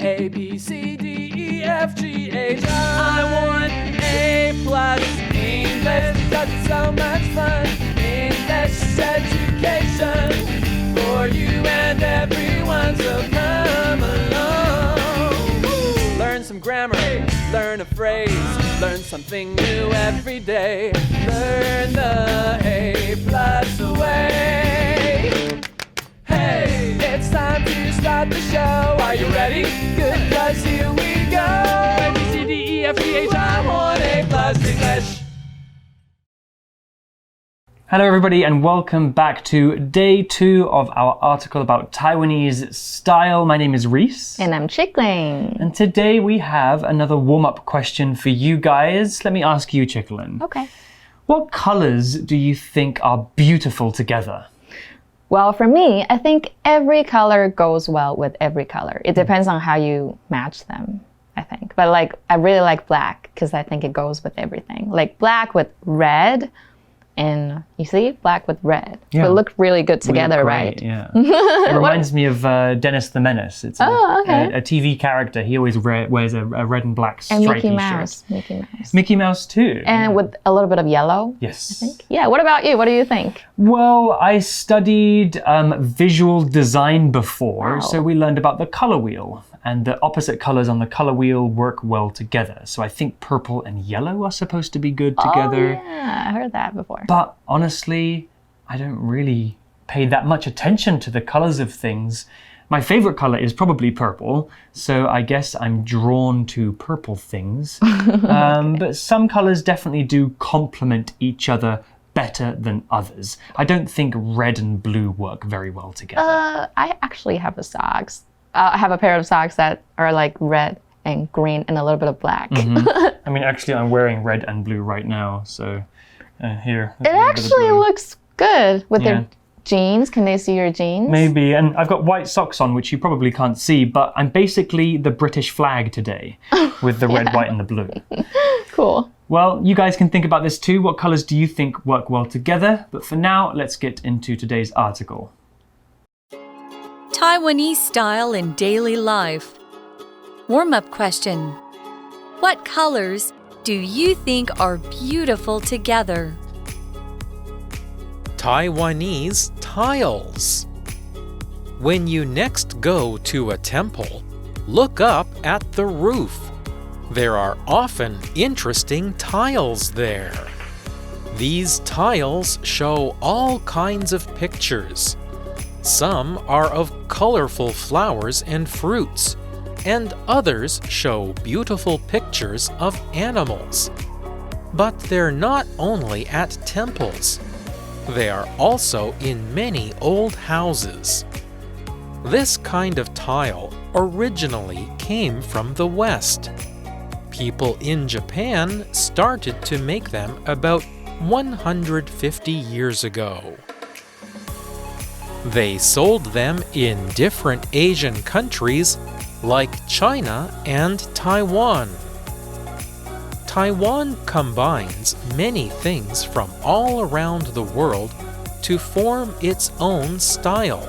A, B, C, D, E, F, G, H, I want A+ English because it's so much fun. English education for you and everyone, so come along. Learn some grammar, learn a phrase, learn something new every day. Learn the A+ way. Hey, it's time to start the show. Are you ready? Good, 'cause here we go. A, B, C, D, E, F, G, H, I want A+ English. Hello everybody and welcome back to day 2 of our article about Taiwanese style. My name is Reese. And I'm Chickling. And today we have another warm-up question for you guys. Let me ask you, Chicklin. Okay. What colors do you think are beautiful together? Well, for me, I think every color goes well with every color. It depends on how you match them, I think. But I really like black because I think it goes with everything. Like black with red. And you see, black with red. Yeah. It look really good together, right? Yeah. It reminds me of Dennis the Menace. It's a TV character. He always wears a red and black stripy and Mickey shirt. Mouse. Mickey Mouse. Mickey Mouse too. And with a little bit of yellow. Yes. I think. Yeah. What about you? What do you think? Well, I studied visual design before, Wow. so we learned about the color wheel. And the opposite colors on the color wheel work well together. So I think purple and yellow are supposed to be good together. Oh, yeah. I heard that before. But honestly, I don't really pay that much attention to the colors of things. My favorite color is probably purple, so I guess I'm drawn to purple things. But some colors definitely do complement each other better than others. I don't think red and blue work very well together. I actually have I have a pair of socks that are like red and green and a little bit of black. I mean, actually, I'm wearing red and blue right now, so here. It actually looks good with Yeah. your jeans. Can they see your jeans? Maybe, and I've got white socks on, which you probably can't see, but I'm basically the British flag today with the red, white, and the blue. Cool. Well, you guys can think about this too. What colors do you think work well together? But for now, let's get into today's article. Taiwanese style in daily life. Warm-up question. What colors do you think are beautiful together? Taiwanese tiles. When you next go to a temple, look up at the roof. There are often interesting tiles there. These tiles show all kinds of pictures. Some are of colorful flowers and fruits, and others show beautiful pictures of animals. But they're not only at temples. They are also in many old houses. This kind of tile originally came from the West. People in Japan started to make them about 150 years ago. They sold them in different Asian countries like China and Taiwan. Taiwan combines many things from all around the world to form its own style.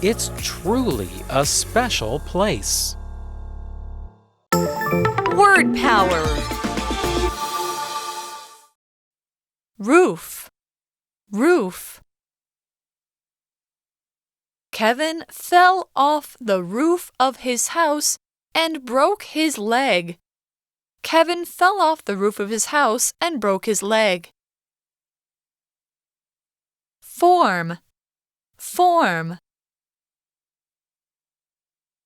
It's truly a special place. Word power. Roof. Roof. Kevin fell off the roof of his house and broke his leg. Kevin fell off the roof of his house and broke his leg. Form. Form.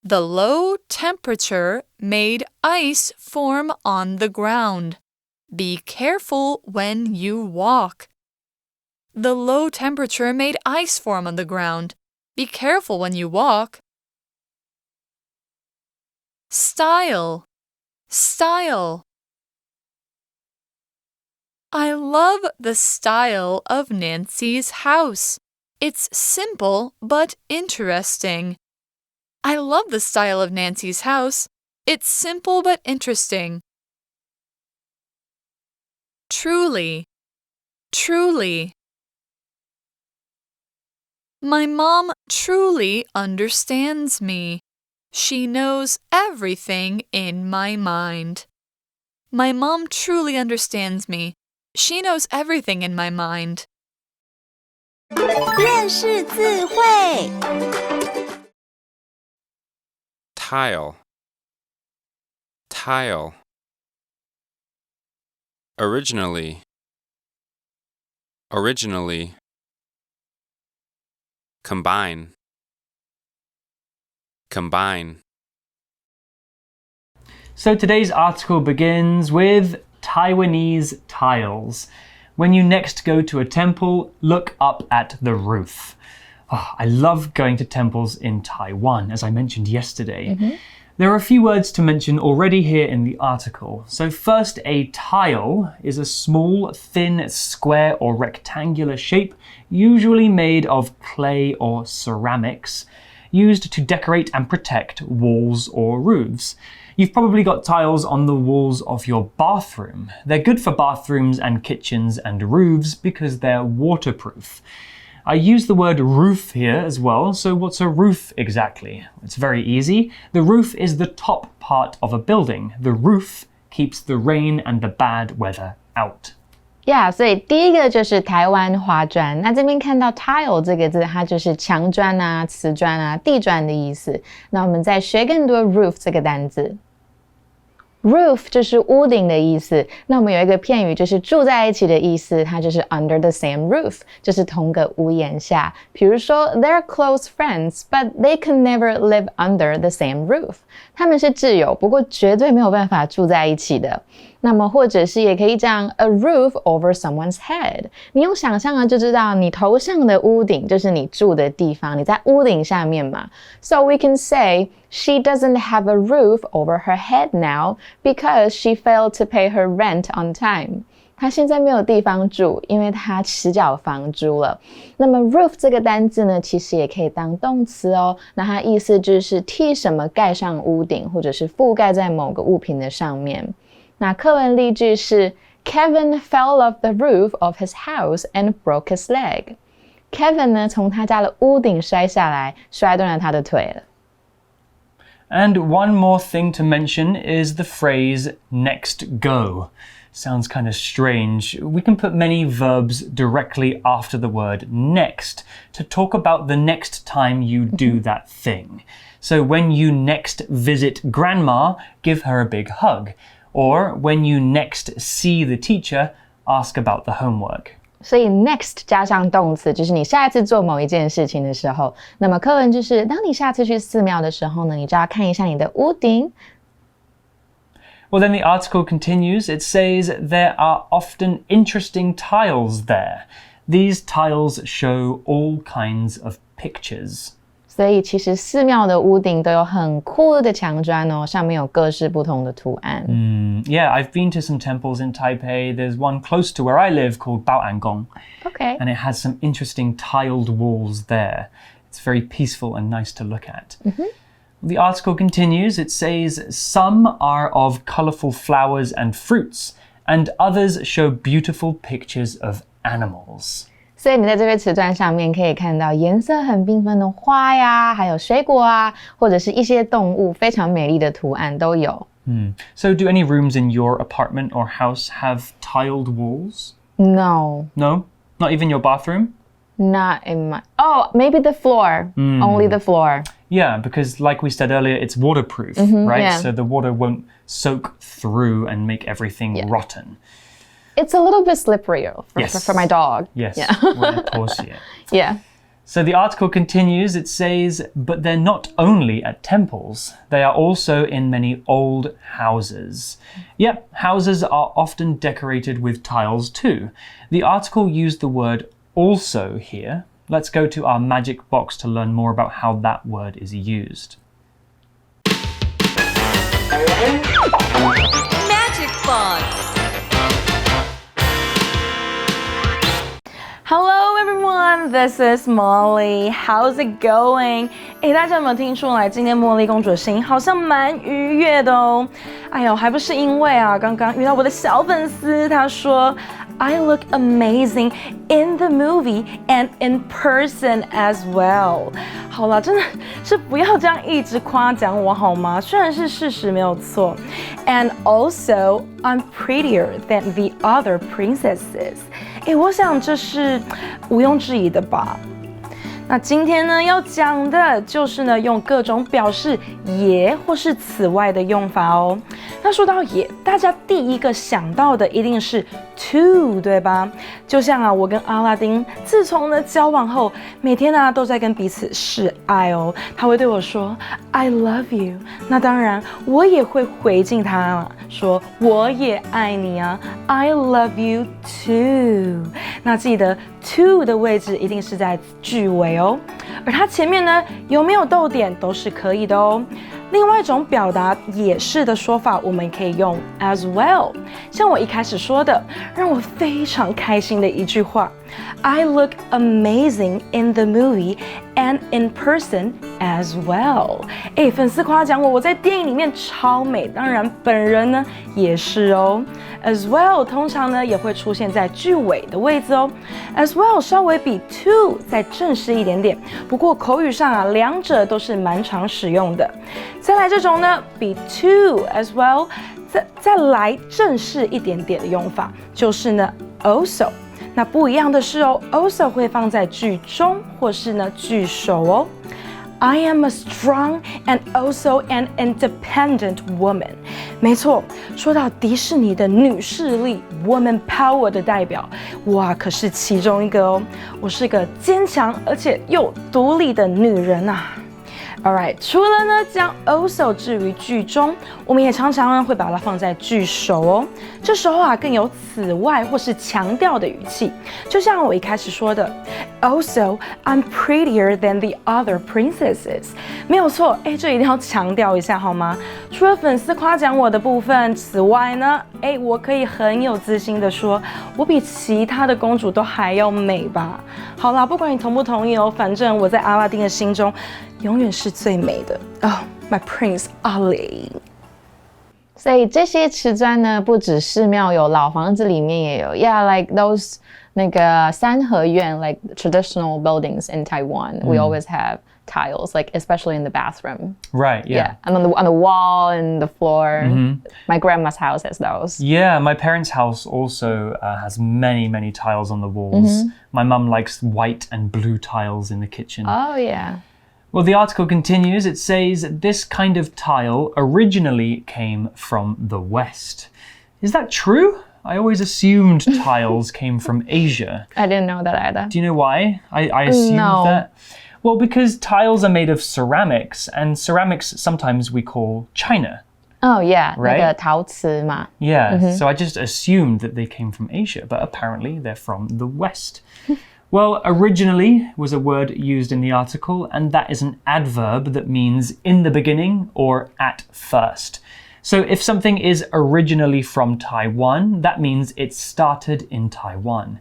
The low temperature made ice form on the ground. Be careful when you walk. The low temperature made ice form on the ground. Be careful when you walk. Style. Style. I love the style of Nancy's house. It's simple but interesting. I love the style of Nancy's house. It's simple but interesting. Truly. Truly. My mom truly understands me. She knows everything in my mind. My mom truly understands me. She knows everything in my mind. 认识字汇 Tile. Tile. Originally. Originally. Combine. Combine. So today's article begins with Taiwanese tiles. When you next go to a temple, look up at the roof. Oh, I love going to temples in Taiwan, as I mentioned yesterday. There are a few words to mention already here in the article. So first, a tile is a small, thin, square or rectangular shape, usually made of clay or ceramics, used to decorate and protect walls or roofs. You've probably got tiles on the walls of your bathroom. They're good for bathrooms and kitchens and roofs because they're waterproof. I use the word roof here as well, so what's a roof exactly? It's very easy. The roof is the top part of a building. The roof keeps the rain and the bad weather out. Yeah, 所以第一个就是台湾花砖。那这边看到 tile 这个字，它就是墙砖啊、瓷砖啊、地砖的意思。那我们再学更多 roof 这个单字。Roof 就是屋顶的意思，那我们有一个片语就是住在一起的意思，它就是 under the same roof， 就是同个屋檐下。比如说 they're close friends, but they can never live under the same roof。他们是挚友，不过绝对没有办法住在一起的。那么或者是也可以讲 a roof over someone's head。你用想象的就知道，你头上的屋顶就是你住的地方，你在屋顶下面嘛。So we can say she doesn't have a roof over her head now because she failed to pay her rent on time. 她现在没有地方住，因为她迟缴房租了。那么 roof 这个单字呢，其实也可以当动词哦。那它意思就是替什么盖上屋顶，或者是覆盖在某个物品的上面。那课文例句是 Kevin fell off the roof of his house and broke his leg. Kevin 呢，从他家的屋顶摔下来，摔断了他的腿了。And one more thing to mention is the phrase next go. Sounds kind of strange. We can put many verbs directly after the word next to talk about the next time you do that thing. So when you next visit grandma, give her a big hug. Or when you next see the teacher, ask about the homework. 所以 next 加上动词，就是你下一次做某一件事情的时候。那么课文就是，当你下次去寺庙的时候呢，你就要看一下你的屋顶。Well, then the article continues. It says there are often interesting tiles there. These tiles show all kinds of pictures. 所以其实寺庙的屋顶都有很酷的墙砖哦，上面有各式不同的图案。Yeah, I've been to some temples in Taipei. There's one close to where I live called Bao'angong. Okay. And it has some interesting tiled walls there. It's very peaceful and nice to look at. The article continues. It says, some are of colorful flowers and fruits, and others show beautiful pictures of animals. 所以你在这些瓷砖上面可以看到颜色很缤纷的花呀，还有水果啊，或者是一些动物非常美丽的图案都有。So do any rooms in your apartment or house have tiled walls? No. No? Not even your bathroom? Not in my... Oh, maybe the floor. Only the floor. Yeah, because like we said earlier, it's waterproof, right? Yeah. So the water won't soak through and make everything rotten. It's a little bit slippery for my dog. Yes, Yeah. well, of course, yeah. Yeah. So the article continues, it says, but they're not only at temples, they are also in many old houses. Yep, houses are often decorated with tiles too. The article used the word also here. Let's go to our magic box to learn more about how that word is used. Magic box. Hello everyone, this is Molly. How's it going? 大家有没有听出来，今天茉莉公主的声音好像蛮愉悦的哦。哎呦，还不是因为啊，刚刚遇到我的小粉丝，她说 I look amazing in the movie and in person as well. 好了，真的是不要这样一直夸奖我好吗？虽然是事实没有错。And also, I'm prettier than the other princesses. 我想这是毋庸置疑的吧。那今天呢要讲的就是呢用各种表示也或是此外的用法哦。那说到也，大家第一个想到的一定是 to， 对吧？就像我跟阿拉丁自从呢交往后，每天呢都在跟彼此示爱哦。他会对我说 I love you， 那当然我也会回敬他说我也爱你啊 ，I love you too。那记得 to 的位置一定是在句尾哦，而它前面呢有没有逗点都是可以的哦。另外一种表达也是的说法，我们可以用 as well。像我一开始说的，让我非常开心的一句话 ，I look amazing in the movie and in person as well。粉丝夸奖我在电影里面超美，当然本人呢也是哦。as well 通常呢也会出现在句尾的位置哦。as well 稍微比 to 再正式一点点，不过口语上两者都是蛮常使用的。再来这种呢，比 to as well 再来正式一点点的用法，就是呢 also。那不一样的是哦 ，also 会放在句中或是呢句首哦。I am a strong and also an independent woman。没错，说到迪士尼的女势力 woman power 的代表，我可是其中一个哦。我是个坚强而且又独立的女人啊。Alright， 除了呢将 also 置于句中，我们也常常会把它放在句首哦。这时候更有此外或是强调的语气，就像我一开始说的 ，Also I'm prettier than the other princesses。没有错，这一定要强调一下好吗？除了粉丝夸奖我的部分，此外呢，我可以很有自信的说，我比其他的公主都还要美吧。好啦，不管你同不同意哦，反正我在阿拉丁的心中永远是最美的哦 ，My Prince Ali。所以这些瓷砖呢，不只寺庙有，老房子里面也有。Yeah, like those 那个三合院 ，like traditional buildings in Taiwan, we always have tiles, like especially in the bathroom. Right, yeah. And on the wall and the floor. My grandma's house has those. Yeah, my parents' house also has many tiles on the walls. My mum likes white and blue tiles in the kitchen. Oh, yeah. Well, the article continues. It says this kind of tile originally came from the West. Is that true? I always assumed tiles came from Asia. I didn't know that either. Do you know why I assumed that? Well, because tiles are made of ceramics, and ceramics sometimes we call china. Oh, yeah. Right? 那个陶瓷嘛。Yeah, so I just assumed that they came from Asia, but apparently they're from the West. Well, originally was a word used in the article, and that is an adverb that means in the beginning or at first. So if something is originally from Taiwan, that means it started in Taiwan.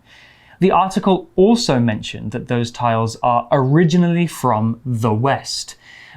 The article also mentioned that those tiles are originally from the West.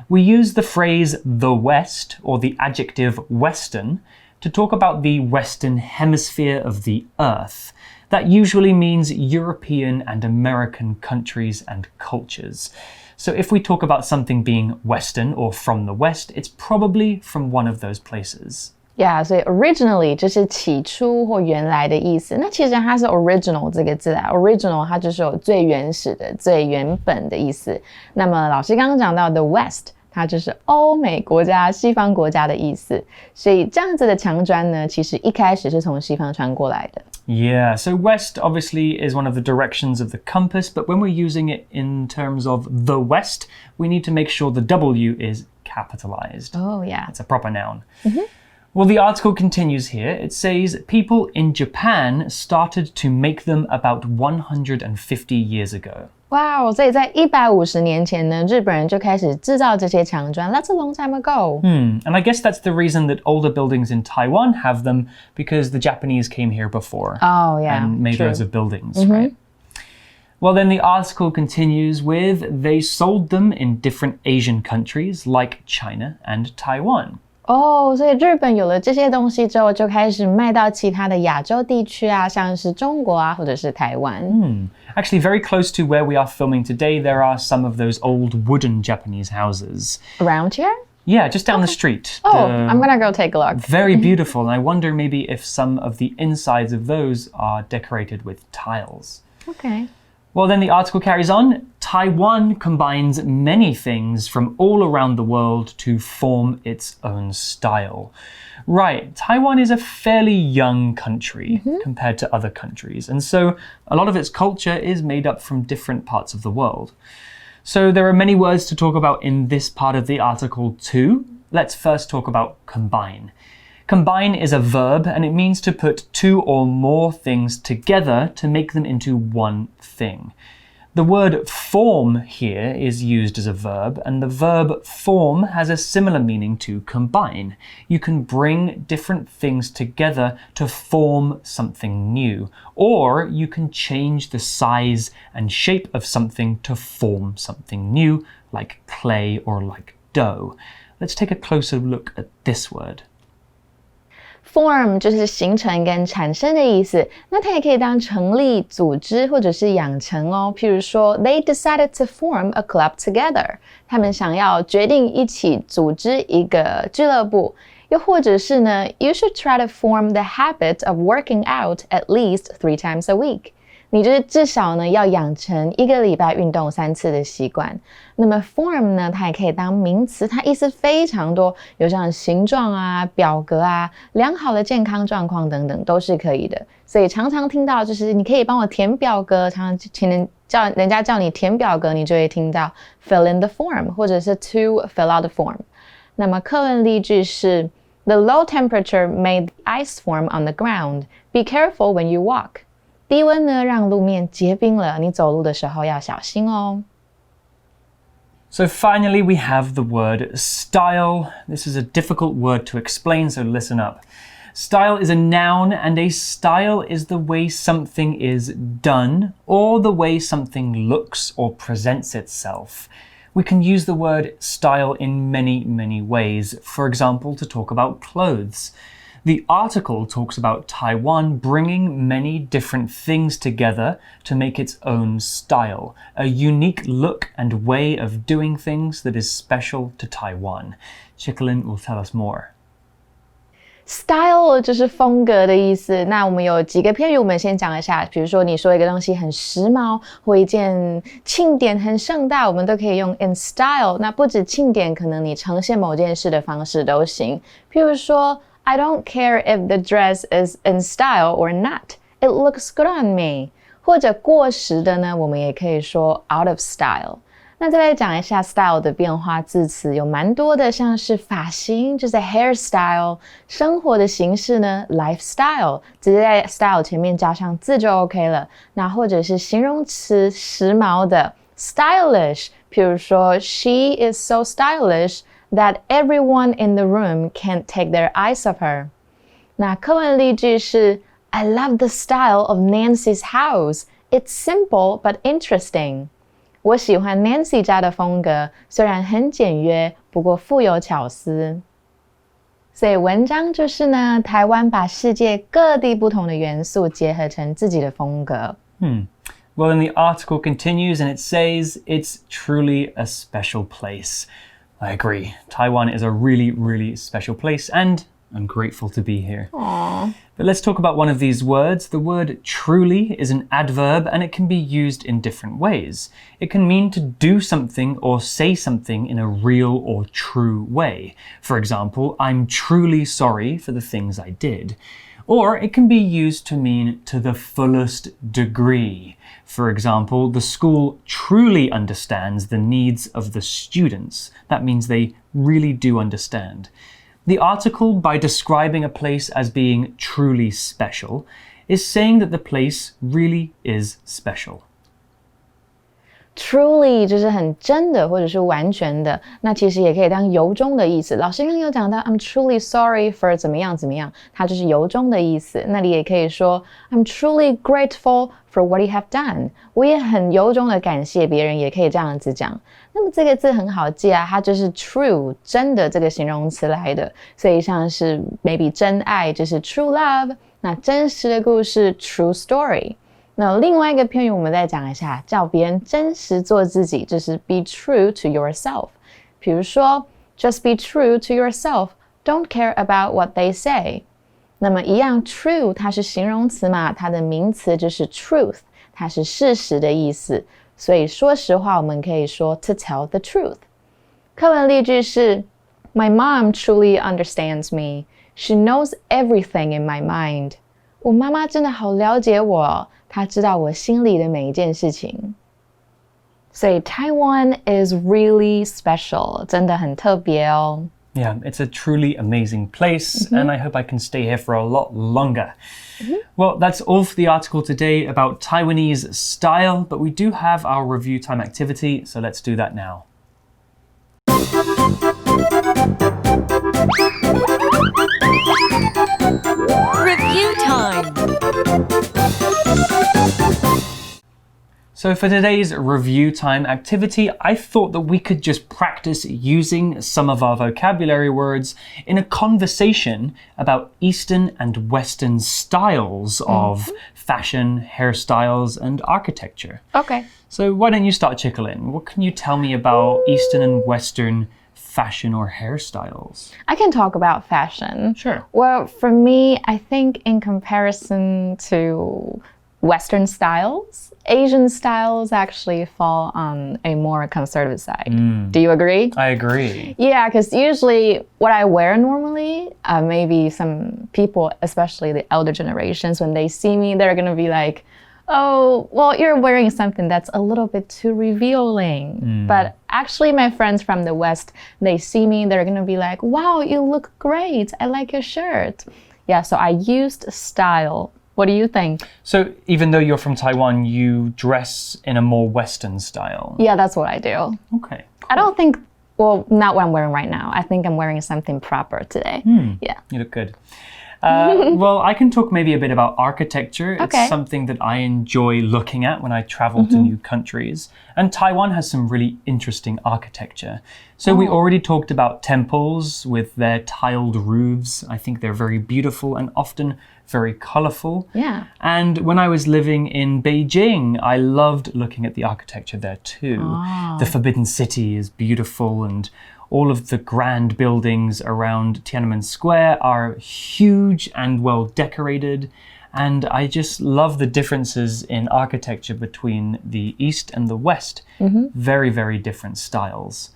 We use the phrase the West or the adjective Western to talk about the Western hemisphere of the Earth. That usually means European and American countries and cultures. So if we talk about something being Western or from the West, it's probably from one of those places. Yeah, 所以 originally 就是起初或原来的意思。那其实它是 original 这个字啊 ，original 它就是有最原始的、最原本的意思。那么老师刚刚讲到的 West， 它就是欧美国家、西方国家的意思。所以这样子的墙砖呢，其实一开始是从西方传过来的。Yeah, so west obviously is one of the directions of the compass, but when we're using it in terms of the West, we need to make sure the W is capitalized. Oh, yeah. It's a proper noun. Well, the article continues here. It says people in Japan started to make them about 150 years ago. Wow, 所以在150年前呢，日本人就开始制造这些墙砖。That's a long time ago. And I guess that's the reason that older buildings in Taiwan have them, because the Japanese came here before. Oh, yeah. And made true. loads of buildings, right? Well, then the article continues with they sold them in different Asian countries like China and Taiwan. 哦，所以日本有了这些东西之后，就开始卖到其他的亚洲地区啊，像是中国啊，或者是台湾。Actually, very close to where we are filming today, there are some of those old wooden Japanese houses. Around here? Yeah, just down the street. Oh, I'm gonna go take a look. Very beautiful, and I wonder maybe if some of the insides of those are decorated with tiles. Okay. Well, then the article carries on. Taiwan combines many things from all around the world to form its own style. Right, Taiwan is a fairly young country compared to other countries, and so a lot of its culture is made up from different parts of the world. So there are many words to talk about in this part of the article too. Let's first talk about combine. Combine is a verb, and it means to put two or more things together to make them into one thing. The word form here is used as a verb, and the verb form has a similar meaning to combine. You can bring different things together to form something new, or you can change the size and shape of something to form something new, like clay or like dough. Let's take a closer look at this word. Form 就是形成跟产生的意思，那它也可以当成立、组织或者是养成哦。譬如说 ，They decided to form a club together。他们想要决定一起组织一个俱乐部。又或者是呢 ，You should try to form the habit of working out at least 3 times a week。你就是至少呢要养成一个礼拜运动3次的习惯。那么 form 呢，它也可以当名词，它意思非常多，有像形状啊、表格啊、良好的健康状况等等都是可以的。所以常常听到就是你可以帮我填表格，常常请人家叫你填表格，你就会听到 fill in the form 或者是 to fill out the form。那么课文例句是 The low temperature made the ice form on the ground. Be careful when you walk. 低温呢，让路面结冰了，你走路的时候要小心哦。So finally, we have the word style. This is a difficult word to explain, so listen up. Style is a noun, and a style is the way something is done or the way something looks or presents itself. We can use the word style in many, many ways. For example, to talk about clothes. The article talks about Taiwan bringing many different things together to make its own style, a unique look and way of doing things that is special to Taiwan. Chicolin will tell us more. Style 就是风格的意思。那我们有几个片语，我们先讲一下。比如说，你说一个东西很时髦，或一件庆典很盛大，我们都可以用 in style。那不止庆典，可能你呈现某件事的方式都行。譬如说 I don't care if the dress is in style or not. It looks good on me. 或者过时的呢，我们也可以说 out of style。那再来讲一下 style 的变化字词，有蛮多的，像是发型就是 hairstyle， 生活的形式呢 lifestyle， 直接在 style 前面加上字就 OK 了。那或者是形容词时髦的 stylish， 譬如说 She is so stylish that everyone in the room can't take their eyes off her. 那课文例句是 I love the style of Nancy's house. It's simple but interesting. 我喜欢 Nancy 家的风格，虽然很简约，不过富有巧思。所以文章就是呢，台湾把世界各地不同的元素结合成自己的风格。Well, then the article continues and it says, it's truly a special place. I agree. Taiwan is a really, really special place, and I'm grateful to be here. Aww. But let's talk about one of these words. The word truly is an adverb, and it can be used in different ways. It can mean to do something or say something in a real or true way. For example, I'm truly sorry for the things I did. Or it can be used to mean to the fullest degree. For example, the school truly understands the needs of the students. That means they really do understand. The article, by describing a place as being truly special, is saying that the place really is special. truly 就是很真的或者是完全的，那其实也可以当由衷的意思。老师刚刚有讲到 I'm truly sorry for 怎么样怎么样，它就是由衷的意思。那里也可以说 I'm truly grateful for what you have done， 我也很由衷的感谢别人，也可以这样子讲。那么这个字很好记啊，它就是 true 真的这个形容词来的，所以像是 maybe 真爱就是 true love， 那真实的故事 true story。那另外一个片语我们再讲一下，叫别人真实做自己，就是 be true to yourself。比如说 just be true to yourself， don't care about what they say。那么一样 true 它是形容词嘛，它的名词就是 truth， 它是事实的意思，所以说实话我们可以说 to tell the truth。课文例句是 My mom truly understands me. She knows everything in my mind. 我妈妈真的好了解我，她知道我心里的每一件事情。所以 Taiwan is really special， 真的很特别哦。Yeah, it's a truly amazing place, and I hope I can stay here for a lot longer. Well, that's all for the article today about Taiwanese style, but we do have our review time activity, so let's do that now. Review time. So for today's review time activity, I thought that we could just practice using some of our vocabulary words in a conversation about Eastern and Western styles of fashion, hairstyles, and architecture. Okay. So why don't you start, Chickalin? What can you tell me about Eastern and Western fashion or hairstyles? I can talk about fashion. Sure. Well, for me, I think in comparison to Western styles, Asian styles actually fall on a more conservative side. Do you agree? I agree. Yeah, because usually what I wear normally, maybe some people, especially the elder generations, when they see me, they're going to be like, oh, well, you're wearing something that's a little bit too revealing. But actually, my friends from the West, they see me, they're going to be like, wow, you look great. I like your shirt. Yeah, so I used style. What do you think? So even though you're from Taiwan, you dress in a more Western style? Yeah, that's what I do. Okay. I don't think, well, not what I'm wearing right now. I think I'm wearing something proper today. Yeah. You look good. Well, I can talk maybe a bit about architecture. Okay. It's something that I enjoy looking at when I travel to new countries. And Taiwan has some really interesting architecture. So we already talked about temples with their tiled roofs. I think they're very beautiful and often very colorful. Yeah. And when I was living in Beijing, I loved looking at the architecture there too. The Forbidden City is beautiful, and all of the grand buildings around Tiananmen Square are huge and well decorated. And I just love the differences in architecture between the East and the West. Very, very different styles.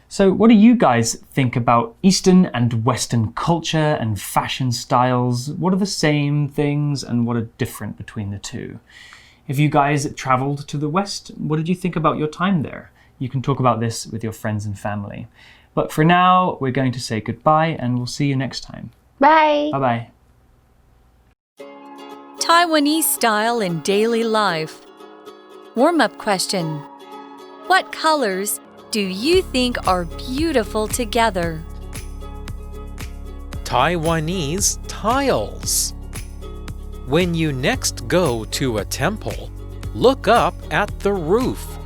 So what do you guys think about Eastern and Western culture and fashion styles? What are the same things and what are different between the two? If you guys traveled to the West, what did you think about your time there? You can talk about this with your friends and family. But for now, we're going to say goodbye and we'll see you next time. Bye. Bye-bye. Taiwanese style in daily life. Warm-up question. What colors do you think are beautiful together? Taiwanese tiles. When you next go to a temple, look up at the roof.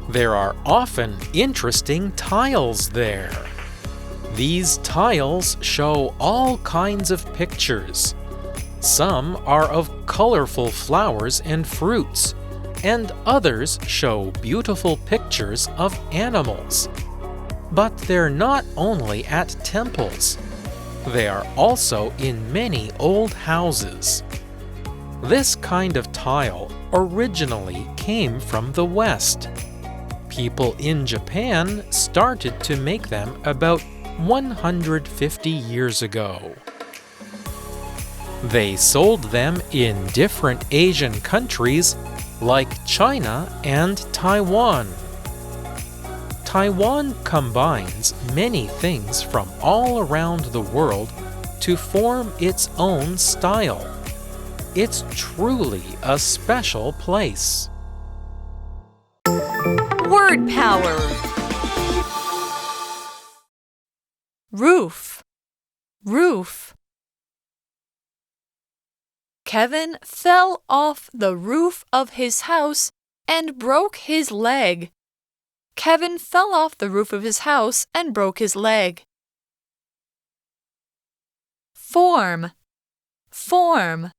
There are often interesting tiles there. These tiles show all kinds of pictures. Some are of colorful flowers and fruits, and others show beautiful pictures of animals. But they're not only at temples. They are also in many old houses. This kind of tile originally came from the West. People in Japan started to make them about 150 years ago. They sold them in different Asian countries like China and Taiwan. Taiwan combines many things from all around the world to form its own style. It's truly a special place. word power. Roof, roof. Kevin fell off the roof of his house and broke his leg. Kevin fell off the roof of his house and broke his leg. Form, form.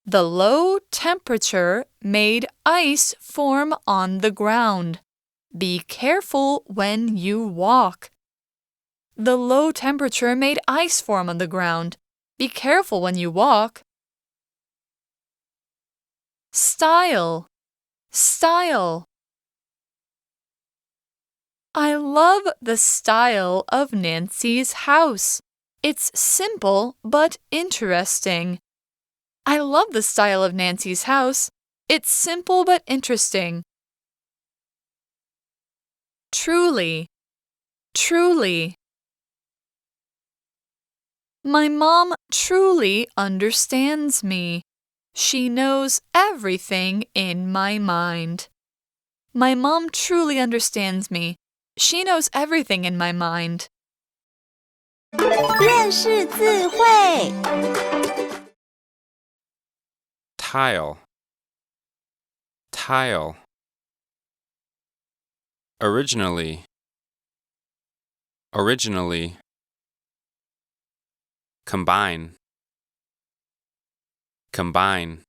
The low temperature made ice form on the ground. Be careful when you walk. The low temperature made ice form on the ground. Be careful when you walk. Style, style. I love the style of Nancy's house. It's simple but interesting. I love the style of Nancy's house. It's simple but interesting. Truly, truly. My mom truly understands me. She knows everything in my mind. My mom truly understands me. She knows everything in my mind. 认识字汇 Tile. Tile. Originally. Originally. Combine. Combine.